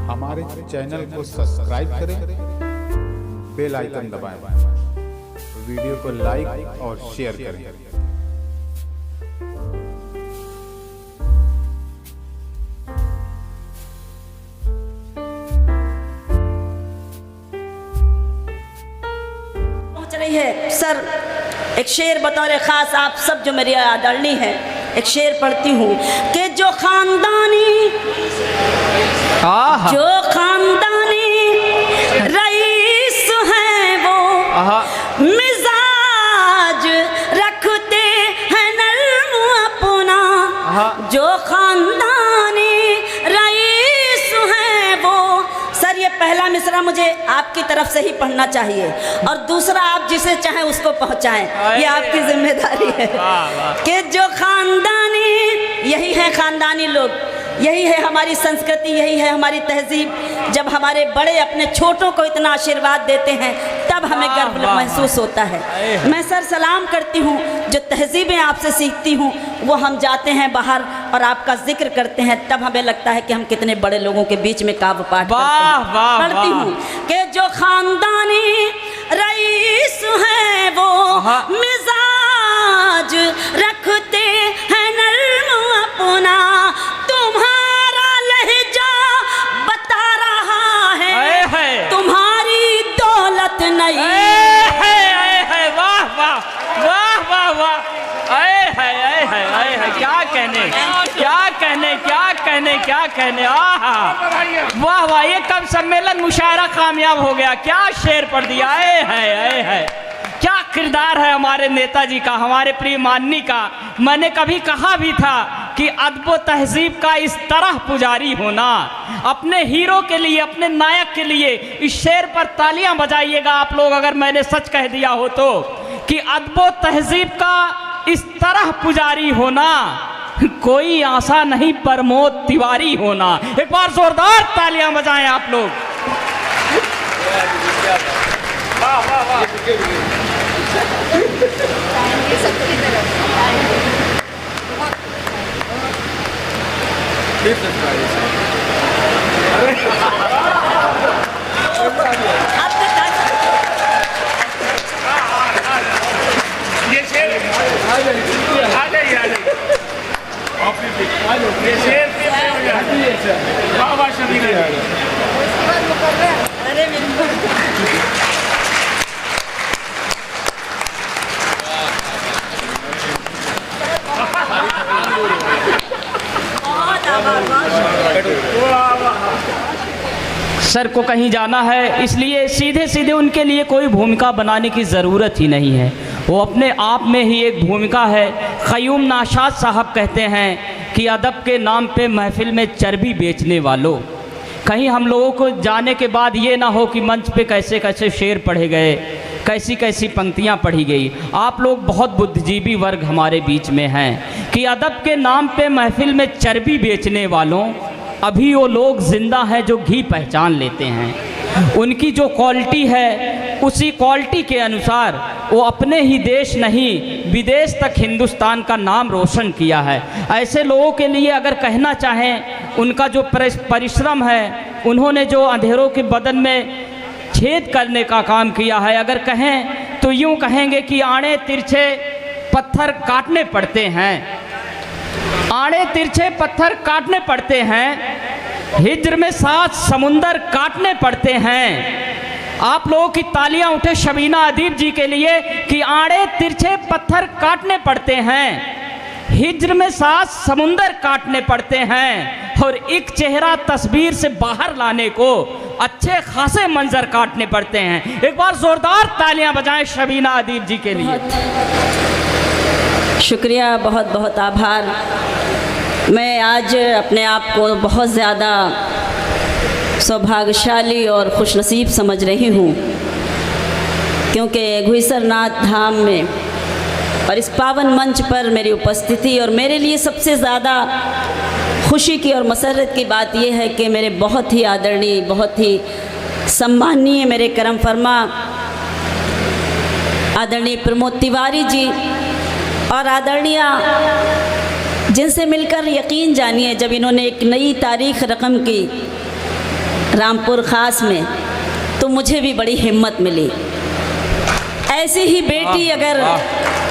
हमारे चैनल को सब्सक्राइब करें, बेल आइकन दबाएं, वीडियो को लाइक और शेयर करें। पहुंच रही है सर, एक शेर बतौर खास आप सब जो मेरी आदरणीय है, एक शेर पढ़ती हूँ कि जो खानदानी रईस हैं वो मिजाज रखते हैं नर्म अपना। जो खानदानी रईस हैं वो। सर ये पहला मिसरा मुझे आपकी तरफ से ही पढ़ना चाहिए और दूसरा आप जिसे चाहें उसको पहुंचाएं, ये आपकी जिम्मेदारी है। कि जो खानदानी, यही है खानदानी लोग, यही है हमारी संस्कृति, यही है हमारी तहजीब। जब हमारे बड़े अपने छोटों को इतना आशीर्वाद देते हैं तब हमें गर्व महसूस होता है। मैं सर सलाम करती हूँ, जो तहजीबें आपसे सीखती हूँ वो हम जाते हैं बाहर और आपका जिक्र करते हैं तब हमें लगता है कि हम कितने बड़े लोगों के बीच में काव्य पाठ करती हूँ। कि जो खानदानी रईस हैं वो मिजाज रखते हैं नर्म अपना। तुम्हारा लहजा बता रहा है तुम्हारी दौलत नहीं। वाह वाह वाह वाह वाह, क्या कहने क्या कहने क्या कहने क्या कहने। वाह वाह, ये कब सम्मेलन मुशायरा कामयाब हो गया, क्या शेर पढ़ दिया। है क्या किरदार है हमारे नेताजी का, हमारे प्रिय माननी का। मैंने कभी कहा भी था कि अदब व तहजीब का इस तरह पुजारी होना। अपने हीरो के लिए, अपने नायक के लिए इस शेर पर तालियां बजाइएगा आप लोग अगर मैंने सच कह दिया हो तो, कि अदब व तहजीब का इस तरह पुजारी होना कोई आशा नहीं प्रमोद तिवारी होना। एक बार जोरदार तालियां बजाएं आप लोग। वाह वाह वाह। ये शेर आ जाइए ये शेर वाह वाह शबीर। अरे बिल्कुल सर को कहीं जाना है इसलिए सीधे सीधे उनके लिए कोई भूमिका बनाने की ज़रूरत ही नहीं है, वो अपने आप में ही एक भूमिका है। क़य्यूम नाशाद साहब कहते हैं कि अदब के नाम पे महफिल में चर्बी बेचने वालों। कहीं हम लोगों को जाने के बाद ये ना हो कि मंच पे कैसे कैसे शेर पढ़े गए, कैसी कैसी पंक्तियाँ पढ़ी गई। आप लोग बहुत बुद्धिजीवी वर्ग हमारे बीच में हैं कि अदब के नाम पे महफिल में चर्बी बेचने वालों, अभी वो लोग ज़िंदा हैं जो घी पहचान लेते हैं। उनकी जो क्वालिटी है उसी क्वालिटी के अनुसार वो अपने ही देश नहीं विदेश तक हिंदुस्तान का नाम रोशन किया है। ऐसे लोगों के लिए अगर कहना चाहें, उनका जो परिश्रम है, उन्होंने जो अंधेरों के बदन में छेद करने का काम किया है, अगर कहें तो यूँ कहेंगे कि आड़े तिरछे पत्थर काटने पड़ते हैं, आड़े तिरछे पत्थर काटने पड़ते हैं, हिज्र में 7 समुंदर काटने पड़ते हैं। आप लोगों की तालियां उठे शबीना अदीब जी के लिए कि आड़े तिरछे पत्थर काटने पड़ते हैं, हिज्र में 7 समुंदर काटने पड़ते हैं और एक चेहरा तस्वीर से बाहर लाने को अच्छे खासे मंजर काटने पड़ते हैं। एक बार जोरदार तालियां बजाएं शबीना अदीब जी के लिए। शुक्रिया, बहुत बहुत आभार। मैं आज अपने आप को बहुत ज़्यादा सौभाग्यशाली और खुशनसीब समझ रही हूँ, क्योंकि घुईसरनाथ धाम में और इस पावन मंच पर मेरी उपस्थिति, और मेरे लिए सबसे ज़्यादा खुशी की और मसरत की बात यह है कि मेरे बहुत ही आदरणीय, बहुत ही सम्माननीय मेरे करम फरमा आदरणीय प्रमोद तिवारी जी और आदरणीय जिनसे मिलकर यकीन जानिए जब इन्होंने एक नई तारीख रकम की रामपुर ख़ास में, तो मुझे भी बड़ी हिम्मत मिली। ऐसी ही बेटी अगर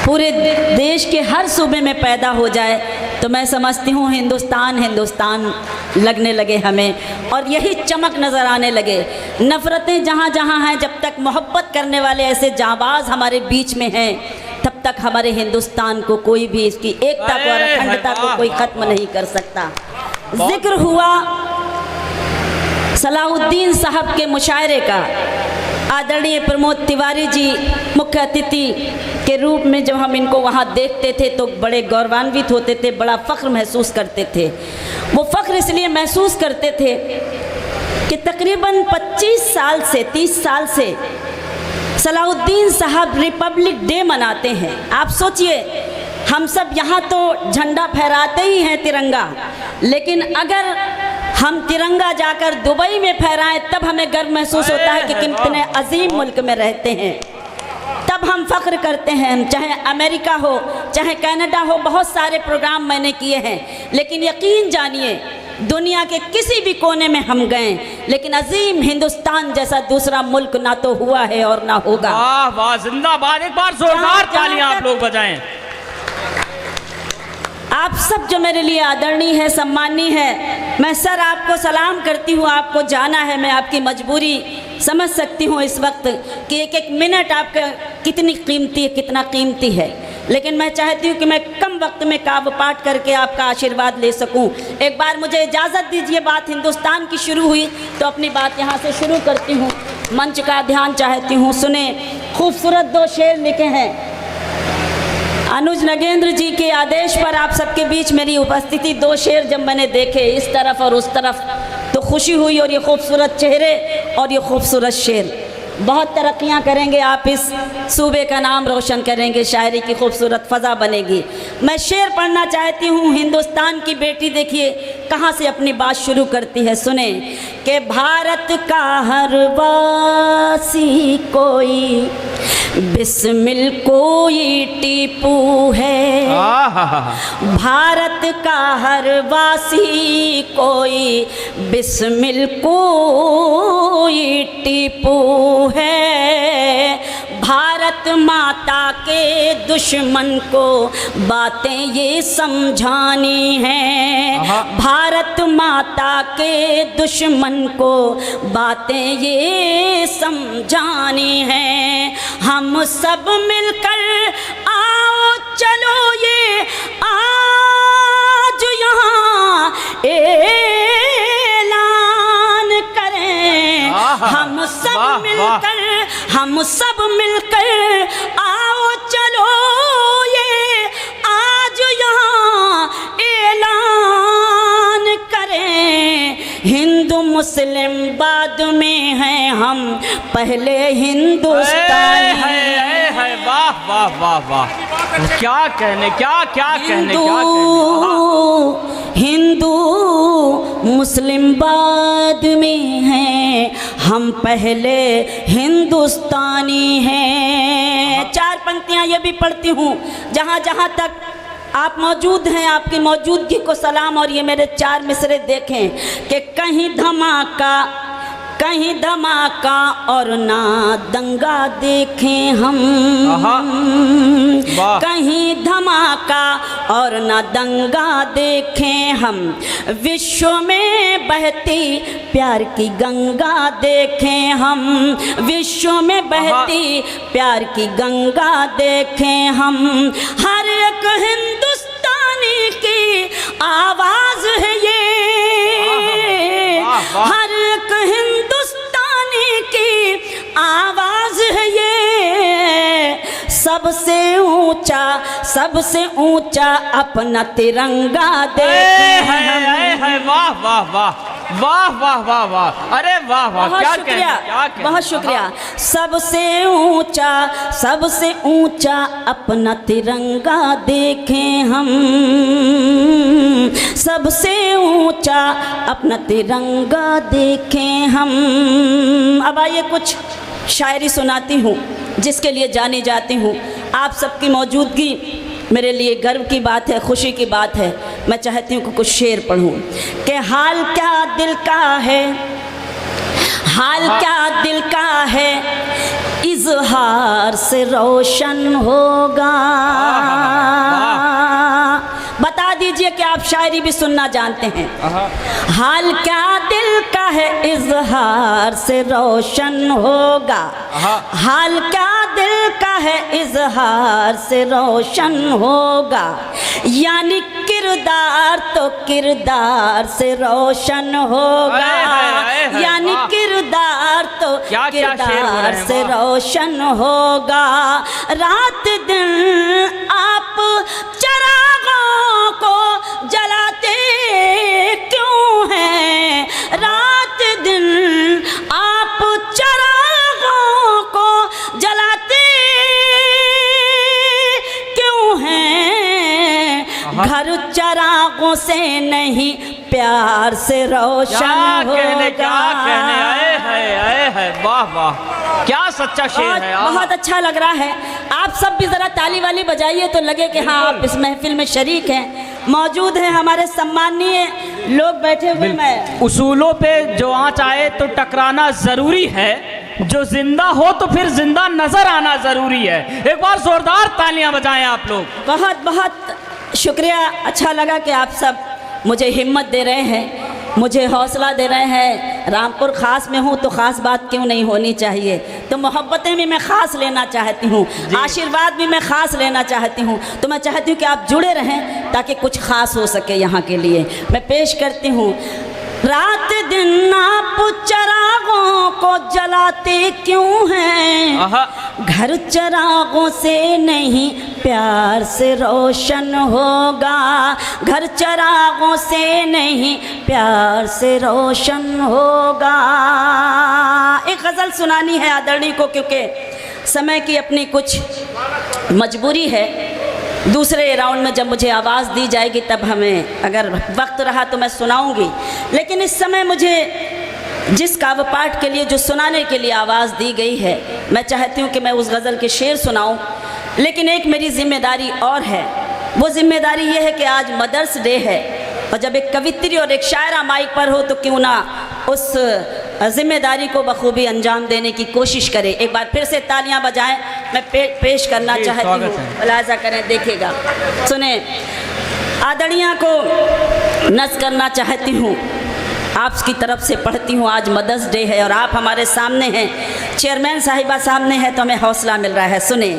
पूरे देश के हर सूबे में पैदा हो जाए तो मैं समझती हूँ हिंदुस्तान हिंदुस्तान लगने लगे हमें, और यही चमक नज़र आने लगे। नफ़रतें जहाँ जहाँ हैं, जब तक मोहब्बत करने वाले ऐसे जाबाज हमारे बीच में हैं, तब तक हमारे हिंदुस्तान को कोई भी, इसकी एकता को और अखंडता को कोई ख़त्म नहीं कर सकता। जिक्र हुआ सलाहुद्दीन साहब के मुशायरे का। आदरणीय प्रमोद तिवारी जी मुख्य अतिथि के रूप में जब हम इनको वहाँ देखते थे तो बड़े गौरवान्वित होते थे, बड़ा फ़ख्र महसूस करते थे। वो फ़ख्र इसलिए महसूस करते थे कि तकरीबन 25 साल से 30 साल से सलाहुद्दीन साहब रिपब्लिक डे मनाते हैं। आप सोचिए, हम सब यहाँ तो झंडा फहराते ही हैं तिरंगा, लेकिन अगर हम तिरंगा जाकर दुबई में फहराएं तब हमें गर्व महसूस होता है कि कितने अजीम मुल्क में रहते हैं। तब हम फ़ख्र करते हैं, चाहे अमेरिका हो चाहे कनाडा हो। बहुत सारे प्रोग्राम मैंने किए हैं, लेकिन यकीन जानिए दुनिया के किसी भी कोने में हम गए, लेकिन अजीम हिंदुस्तान जैसा दूसरा मुल्क ना तो हुआ है और ना होगा। वाह वाह, जिंदाबाद। एक बार जोरदार तालियां आप लोग बजाएं। आप सब जो मेरे लिए आदरणीय है, सम्माननीय है, मैं सर आपको सलाम करती हूँ। आपको जाना है, मैं आपकी मजबूरी समझ सकती हूँ इस वक्त कि एक एक मिनट आपका कितनी कीमती है, कितना कीमती है, लेकिन मैं चाहती हूँ कि मैं कम वक्त में काव्य पाठ करके आपका आशीर्वाद ले सकूँ। एक बार मुझे इजाज़त दीजिए। बात हिंदुस्तान की शुरू हुई तो अपनी बात यहाँ से शुरू करती हूँ। मंच का ध्यान चाहती हूँ, सुने। खूबसूरत 2 शेर लिखे हैं अनुज नगेंद्र जी के आदेश पर। आप सबके बीच मेरी उपस्थिति, 2 शेर जब मैंने देखे इस तरफ और उस तरफ तो खुशी हुई, और ये खूबसूरत चेहरे और ये खूबसूरत शेर। बहुत तरक्कियां करेंगे आप, इस सूबे का नाम रोशन करेंगे, शायरी की खूबसूरत फ़ज़ा बनेगी। मैं शेर पढ़ना चाहती हूँ। हिंदुस्तान की बेटी देखिए कहाँ से अपनी बात शुरू करती है, सुने। कि भारत का हर वासी कोई बिस्मिल कोई टीपू है, भारत का हर वासी कोई बिस्मिल कोई टीपू है। भारत माता के दुश्मन को बातें ये समझानी हैं, भारत माता के दुश्मन को बातें ये समझानी हैं। हम सब मिलकर आओ चलो ये आज यहाँ ऐलान करें। हम सब मिलकर, हम सब मिलकर आओ चलो ये आज यहाँ ऐलान करें। हिंदू मुस्लिम बाद में हैं हम, पहले हिंदुस्तानी है। वाह वाह वाह वाह, क्या कहने, क्या क्या कहने, हिंदू मुस्लिम बाद में हैं हम, पहले हिंदुस्तानी हैं। 4 पंक्तियाँ ये भी पढ़ती हूँ। जहाँ जहाँ तक आप मौजूद हैं, आपकी मौजूदगी को सलाम। और ये मेरे 4 मिसरे देखें कि कहीं धमाका, कहीं धमाका और ना दंगा देखें हम, कहीं धमाका और ना दंगा देखें हम। विश्व में बहती प्यार की गंगा देखें हम, विश्व में बहती प्यार की गंगा देखें हम। हर एक हिंदुस्तानी की आवाज़ है ये, हर एक हिंदुस्तानी की आवाज़ है ये। सबसे ऊंचा, सबसे ऊंचा अपना तिरंगा देखें हम। वाह वाह वाह वाह वाह वाह वाह, अरे वाह वाह, बहुत शुक्रिया, बहुत शुक्रिया। सबसे ऊंचा, सबसे ऊंचा अपना तिरंगा देखें हम, सबसे ऊंचा अपना तिरंगा देखें हम। अब आइए कुछ शायरी सुनाती हूँ जिसके लिए जानी जाती हूँ। आप सबकी मौजूदगी मेरे लिए गर्व की बात है, खुशी की बात है। मैं चाहती हूँ कि कुछ शेर पढ़ूँ। कि हाल क्या दिल का है हाल क्या दिल का है इजहार से रोशन होगा। बता दीजिए कि आप शायरी भी सुनना जानते हैं। हाल क्या दिल का है इजहार से रोशन होगा। हाल क्या दिल का है इजहार से रोशन होगा। यानी किरदार तो किरदार से रोशन होगा। यानी किरदार तो किरदार से रोशन होगा। रात दिन आप चरागों को जलाते क्यों हैं। रात दिन आप चरागों को जलाते क्यों हैं। घर चरागों से नहीं प्यार से रोशन होगा। क्या कहने आए है। वाह वाह, क्या सच्चा शेर है। बहुत अच्छा लग रहा है। आप सब भी जरा ताली वाली बजाइए तो लगे कि हाँ आप इस महफिल में शरीक हैं, मौजूद हैं, हमारे सम्माननीय लोग बैठे हुए। मैं उसूलों पे जो आँच आए तो टकराना जरूरी है, जो जिंदा हो तो फिर जिंदा नजर आना जरूरी है। एक बार जोरदार तालियां बजाएं आप लोग। बहुत बहुत शुक्रिया। अच्छा लगा कि आप सब मुझे हिम्मत दे रहे हैं, मुझे हौसला दे रहे हैं। रामपुर ख़ास में हूँ तो ख़ास बात क्यों नहीं होनी चाहिए। तो मोहब्बतें भी मैं ख़ास लेना चाहती हूँ, आशीर्वाद भी मैं ख़ास लेना चाहती हूँ। तो मैं चाहती हूँ कि आप जुड़े रहें ताकि कुछ ख़ास हो सके यहाँ के लिए। मैं पेश करती हूँ। रात दिन आप चरागों को जलाते क्यों हैं। घर चरागों से नहीं प्यार से रोशन होगा। घर चरागों से नहीं प्यार से रोशन होगा। एक गज़ल सुनानी है आदरणीय को, क्योंकि समय की अपनी कुछ मजबूरी है। दूसरे राउंड में जब मुझे आवाज़ दी जाएगी तब हमें अगर वक्त रहा तो मैं सुनाऊंगी। लेकिन इस समय मुझे जिस काव्य पाठ के लिए जो सुनाने के लिए आवाज़ दी गई है, मैं चाहती हूँ कि मैं उस गज़ल के शेर सुनाऊं। लेकिन एक मेरी जिम्मेदारी और है। वो जिम्मेदारी ये है कि आज मदर्स डे है और जब एक कवित्री और एक शायरा माइक पर हो तो क्यों ना उस जिम्मेदारी को बखूबी अंजाम देने की कोशिश करें। एक बार फिर से तालियां बजाएं। मैं पेश करना चाहती हूँ, मुलाजा करें, देखिएगा, सुने। आदरणीय को नज़ करना चाहती हूँ, आपकी तरफ से पढ़ती हूँ। आज मदर्स डे है और आप हमारे सामने हैं, चेयरमैन साहिबा सामने हैं, तो हमें हौसला मिल रहा है। सुने।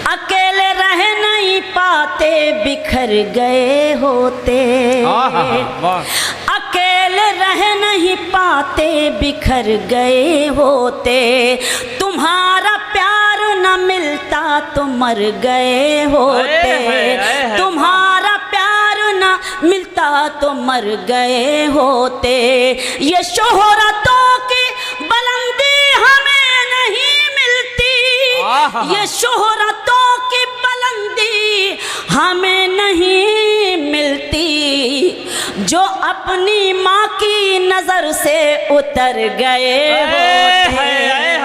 अकेले रह नहीं पाते बिखर गए होते। अकेले रह नहीं पाते बिखर गए होते। तुम्हारा प्यार न मिलता तो मर गए होते। तुम्हारा प्यार न मिलता तो मर गए होते। ये शोहरतों की बुलंदी हमें नहीं मिलती। ये शोहरतों की बुलंदी हमें नहीं मिलती। जो अपनी माँ की नजर से उतर गए होते।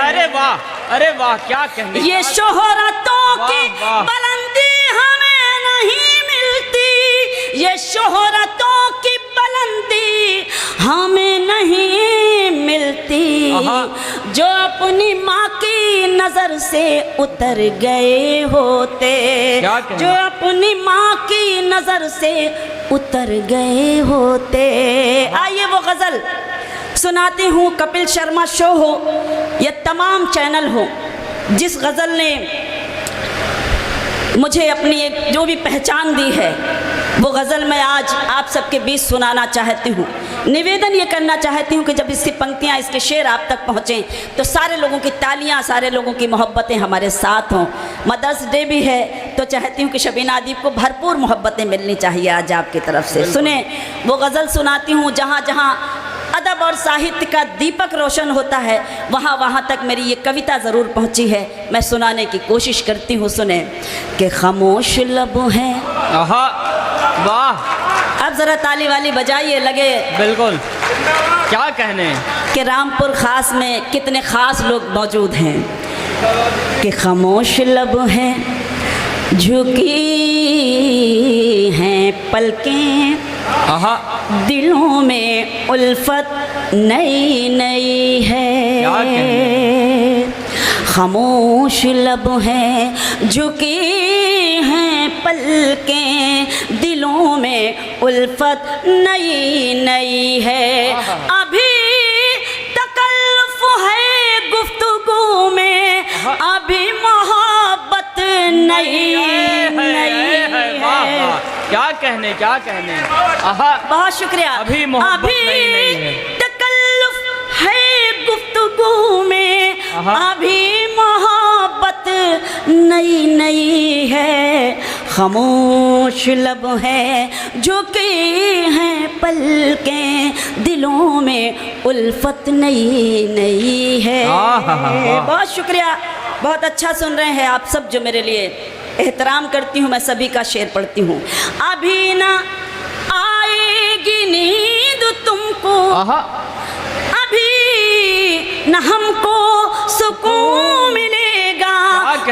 अरे वाह, अरे वाह, क्या कहने। ये शोहरतों की बुलंदी हमें नहीं मिलती। ये शोहरतों की बुलंदी हमें नहीं मिलती। जो अपनी माँ की नजर से उतर गए होते। जो अपनी माँ की नजर से उतर गए होते। आइए वो गज़ल सुनाती हूँ। कपिल शर्मा शो हो या तमाम चैनल हो, जिस गज़ल ने मुझे अपनी एक जो भी पहचान दी है, वो गज़ल मैं आज आप सबके बीच सुनाना चाहती हूँ। निवेदन ये करना चाहती हूँ कि जब इसकी पंक्तियाँ, इसके शेर आप तक पहुँचें तो सारे लोगों की तालियाँ, सारे लोगों की मोहब्बतें हमारे साथ हों। मदर्स डे भी है तो चाहती हूँ कि शबीना अदीब को भरपूर मोहब्बतें मिलनी चाहिए आज आपकी तरफ से। सुने, वो गज़ल सुनाती हूँ। जहाँ जहाँ अदब और साहित्य का दीपक रोशन होता है वहाँ वहाँ तक मेरी ये कविता ज़रूर पहुँची है। मैं सुनाने की कोशिश करती हूँ। सुने कि खामोश लब हैं। वाह, अब ज़रा ताली वाली बजाइए, लगे बिल्कुल। क्या कहने कि रामपुर ख़ास में कितने ख़ास लोग मौजूद हैं। कि खामोश लब हैं, झुकी हैं पलकें, दिलों में उल्फत नई नई है। क्या कहने? खामोश लब हैं झुकी हैं पलकें, दिलों में उल्फत नई नई है। अभी तकल्लुफ है गुफ्तगू में, अभी मोहब्बत नई नई है। क्या कहने, क्या कहने। आहा, बहुत शुक्रिया। अभी मोहब्बत नई नई है। तकल्लुफ है गुफ्तगू में, अभी मोहब्बत नई नई है। खामोश लब है झुकी हैं पलकें, दिलों में उल्फत नई नई है। बहुत शुक्रिया, बहुत अच्छा सुन रहे हैं आप सब, जो मेरे लिए एहतराम करती हूँ। मैं सभी का शेर पढ़ती हूँ। अभी ना आएगी नींद तुमको, अभी न हमको सुकून मिलेगा,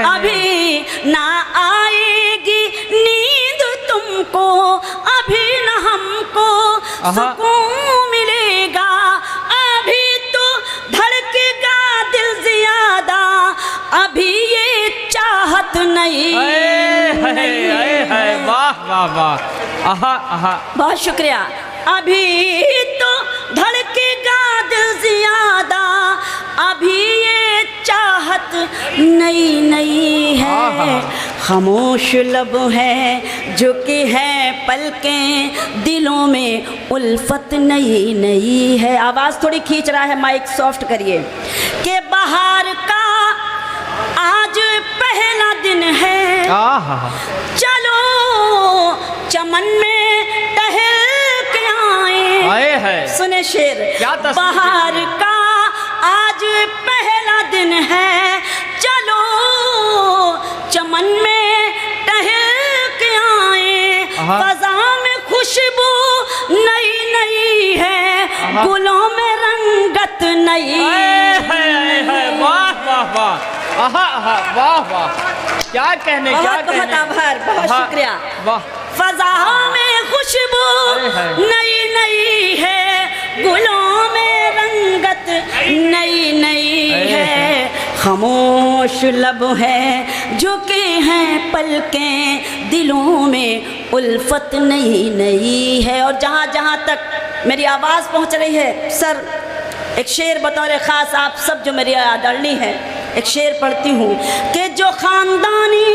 अभी ना आएगी नींद तुमको, अभी न हमको सुकून मिलेगा, अभी तो धड़केगा दिल ज्यादा, अभी ये चाहत नहीं। वाह वाह वाह, आहा आहा। बहुत शुक्रिया। अभी तो धड़केगा दिल ज्यादा, अभी ये चाहत नई नई है। खामोश लब है झुकी है पलकें, दिलों में उल्फत नई नई है। आवाज़ थोड़ी खींच रहा है, माइक सॉफ्ट करिए। के बाहर का आज पहला दिन है, चलो चमन में टहल के आए। सुने शेर, बाहर का आज पहला दिन है, चलो चमन में टहल के आए। फजा में खुशबू नई नई है, गुलों में रंगत नई। वाह वाह वाह, आहा आहा, वाह वाह, क्या कहने, क्या बहुत कहने। बहुत आभार, बहुत शुक्रिया। वाह। फजाओं में खुशबू नई नई है, गुलों में रंगत नई नई है। खामोश लब है झुके हैं पलकें, दिलों में उल्फत नई नई है। और जहाँ जहाँ तक मेरी आवाज़ पहुँच रही है सर, एक शेर बतौर ख़ास आप सब जो मेरी आदरणीय है, एक शेर पढ़ती हूँ कि जो खानदानी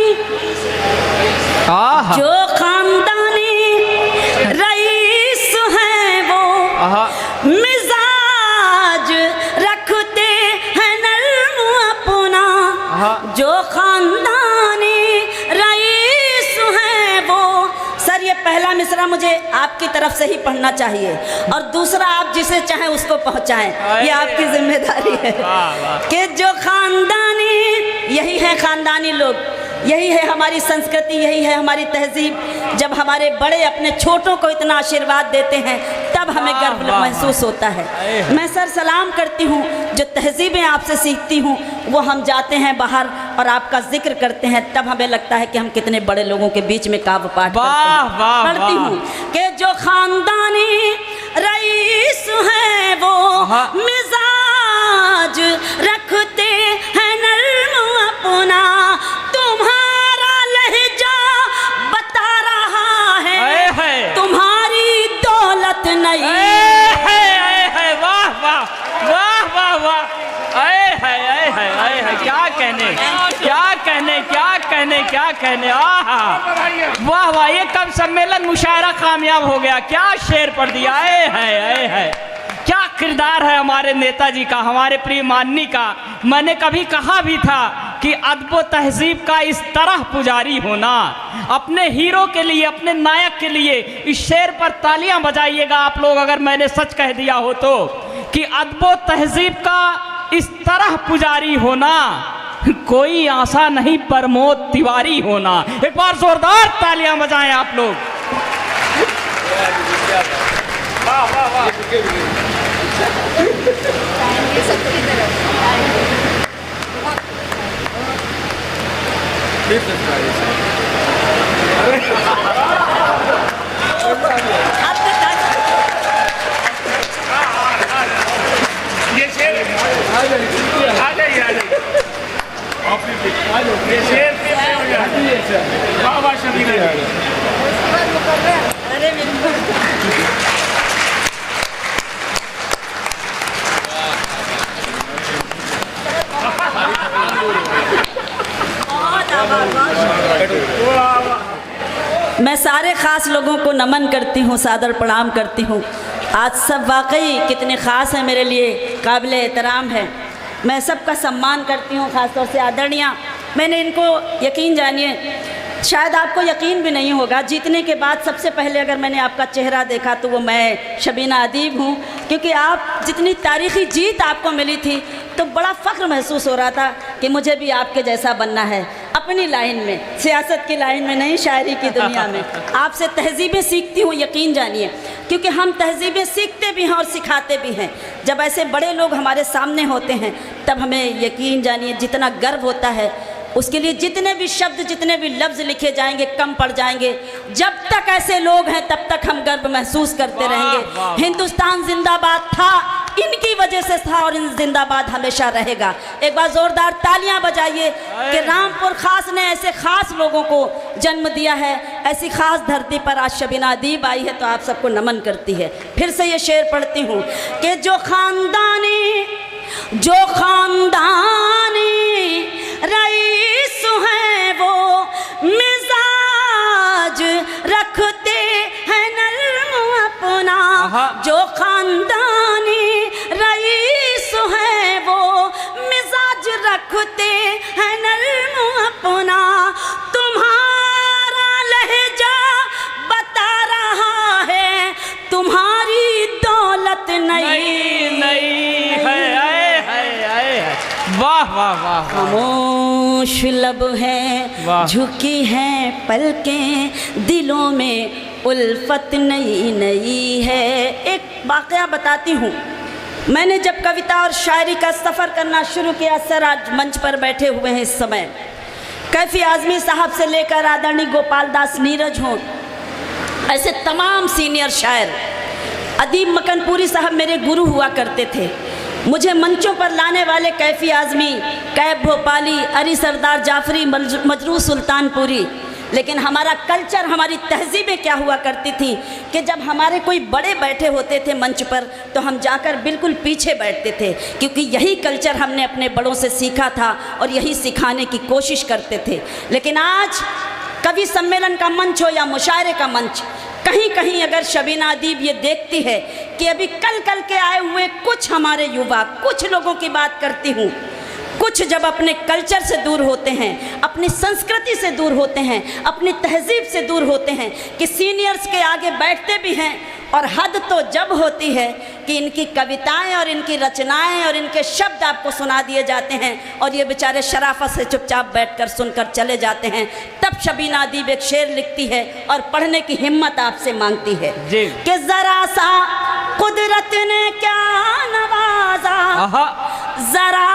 रईस हैं वो मिजाज रखते हैं नर्म अपना, जो खानदानी रईस हैं वो। सर ये पहला मिसरा मुझे आपकी तरफ से ही पढ़ना चाहिए, और दूसरा आप जिसे चाहें उसको पहुंचाएं, ये आपकी जिम्मेदारी है। कि जो खानदानी, यही है खानदानी लोग, यही है हमारी संस्कृति, यही है हमारी तहजीब। जब हमारे बड़े अपने छोटों को इतना आशीर्वाद देते हैं तब हमें गर्व महसूस होता है। मैं सर सलाम करती हूँ, जो तहजीबें आपसे सीखती हूँ वो हम जाते हैं बाहर और आपका जिक्र करते हैं, तब हमें लगता है कि हम कितने बड़े लोगों के बीच में काव्य पाठ पढ़ती हूँ कि जो खानदानी रईस हैं वो मिजाज रखते हैं नर्म अपना, तुम्हारा लहजा बता रहा है तुम्हारी दौलत नहीं। वाह वाह वाह वाह वाह, क्या कहने, क्या कहने, क्या कहने, क्या कहने। आहा, वाह वाह, ये कब सम्मेलन मुशायरा कामयाब हो गया, क्या शेर पढ़ दिया। है क्या किरदार है हमारे नेताजी का, हमारे प्रिय माननी का। मैंने कभी कहा भी था कि अदब व तहजीब का इस तरह पुजारी होना। अपने हीरो के लिए, अपने नायक के लिए इस शेर पर तालियां बजाइएगा आप लोग, अगर मैंने सच कह दिया हो तो, कि अदब व तहजीब का इस तरह पुजारी होना कोई आशा नहीं प्रमोद तिवारी होना। एक बार जोरदार तालियां बजाएं आप लोग। वाह वाह वाह। आ जाइए ये शेर पे हो जाए। बाबा शबीर अरे मैं सारे ख़ास लोगों को नमन करती हूँ, सादर प्रणाम करती हूँ। आज सब वाकई कितने ख़ास हैं मेरे लिए, काबिल एहतराम है। मैं सबका सम्मान करती हूँ, ख़ासतौर से आदरणीय। मैंने इनको यकीन जानिए, शायद आपको यकीन भी नहीं होगा, जीतने के बाद सबसे पहले अगर मैंने आपका चेहरा देखा तो वो मैं शबीना अदीब हूँ, क्योंकि आप जितनी तारीख़ी जीत आपको मिली थी तो बड़ा फ़ख्र महसूस हो रहा था कि मुझे भी आपके जैसा बनना है, अपनी लाइन में, सियासत की लाइन में नहीं, शायरी की दुनिया में। आपसे तहज़ीबें सीखती हूँ, यकीन जानिए, क्योंकि हम तहज़ीबें सीखते भी हैं और सिखाते भी हैं। जब ऐसे बड़े लोग हमारे सामने होते हैं तब हमें यकीन जानिए जितना गर्व होता है, उसके लिए जितने भी शब्द, जितने भी लफ्ज़ लिखे जाएंगे कम पड़ जाएंगे। जब तक ऐसे लोग हैं तब तक हम गर्व महसूस करते रहेंगे। हिंदुस्तान जिंदाबाद था, इनकी वजह से था और इन जिंदाबाद हमेशा रहेगा। एक बार ज़ोरदार तालियां बजाइए कि रामपुर खास ने ऐसे ख़ास लोगों को जन्म दिया है। ऐसी ख़ास धरती पर आज शबीना अदीब आई है तो आप सबको नमन करती है। फिर से ये शेर पढ़ती हूँ कि जो ख़ानदानी रईस हैं वो मिजाज रखते हैं नर्म अपना। जो ख़ानदानी रईस हैं वो मिजाज रखते हैं नर्म अपना। तुम्हारा लहजा बता रहा है तुम्हारी दौलत नहीं है। वाह वाह वाह। खामोश लब है, झुकी हैं पलकें, दिलों में उल्फत नई नई है। एक वाक़या बताती हूँ। मैंने जब कविता और शायरी का सफ़र करना शुरू किया, सर आज मंच पर बैठे हुए हैं इस समय, कैफी आज़मी साहब से लेकर आदरणीय गोपाल दास नीरज हों, ऐसे तमाम सीनियर शायर, अदीब मकनपुरी साहब मेरे गुरु हुआ करते थे। मुझे मंचों पर लाने वाले कैफी आज़मी, कैब भोपाली, अरी सरदार जाफरी, मजरू सुल्तानपुरी। लेकिन हमारा कल्चर, हमारी तहजीबें क्या हुआ करती थी कि जब हमारे कोई बड़े बैठे होते थे मंच पर तो हम जाकर बिल्कुल पीछे बैठते थे, क्योंकि यही कल्चर हमने अपने बड़ों से सीखा था और यही सिखाने की कोशिश करते थे। लेकिन आज कवि सम्मेलन का मंच हो या मुशायरे का मंच, कहीं कहीं अगर शबीना अदीब ये देखती है कि अभी कल के आए हुए कुछ हमारे युवा, कुछ लोगों की बात करती हूँ, कुछ जब अपने कल्चर से दूर होते हैं, अपनी संस्कृति से दूर होते हैं, अपनी तहजीब से दूर होते हैं, कि सीनियर्स के आगे बैठते भी हैं, और हद तो जब होती है कि इनकी कविताएं और इनकी रचनाएं और इनके शब्द आपको सुना दिए जाते हैं और ये बेचारे शराफत से चुपचाप बैठकर सुनकर चले जाते हैं, तब शबीना अदीब एक शेर लिखती है और पढ़ने की हिम्मत आपसे मांगती है कि ज़रा सा कुदरत ने क्या नवाजा, ज़रा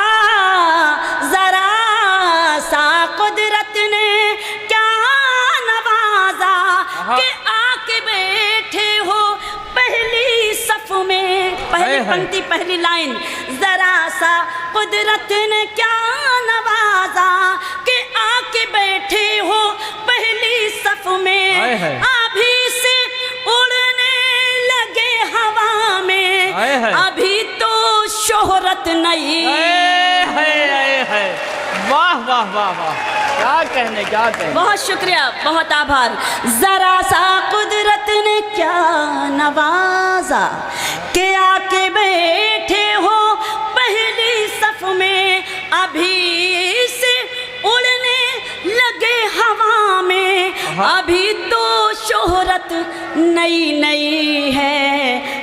सा कुदरत ने क्या नवाजा, कि आके बैठे हो पहली सफ में, पहली पंक्ति पहली लाइन, ज़रा सा कुदरत ने क्या नवाजा, कि आके बैठे हो पहली सफ में, अभी से उड़ने लगे हवा में, अभी तो शोहरत नहीं। वाह वाह वाह वाह, क्या कहने, क्या कहने। बहुत शुक्रिया, बहुत आभार। ज़रा सा कुदरत ने क्या नवाजा, के आके बैठे हो पहली सफ में, अभी से उड़ने लगे हवा में, अभी तो शोहरत नई नई है।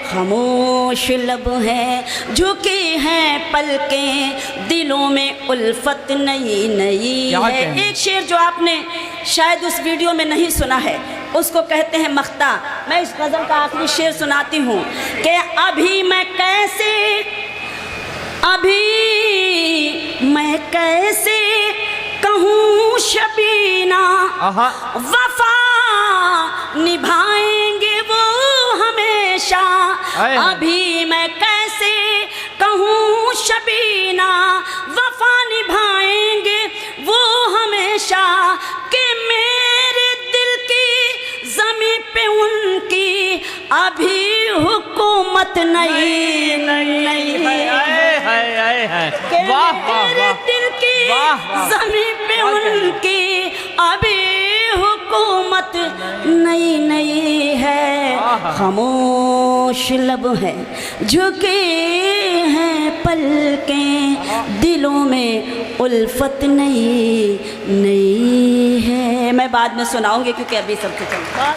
खामोश लब है, झुकी हैं पलकें, दिलों में उल्फत नई नई है। एक शेर जो आपने शायद उस वीडियो में नहीं सुना है, उसको कहते हैं मख्ता। मैं इस गज़ल का आखिरी शेर सुनाती हूँ कि अभी मैं कैसे कहूँ शबीना, वफा निभाएंगे वो हमेशा। अभी मैं कैसे कहूँ शबीना, अभी हुकूमत नहीं नहीं है के मेरे दिल की ज़मीं पे उनकी अभी हुकूमत नहीं है। खामोश लब है झुके हैं पलकें, दिलों में उल्फत नहीं है। मैं बाद में सुनाऊंगी क्योंकि अभी सबसे चलता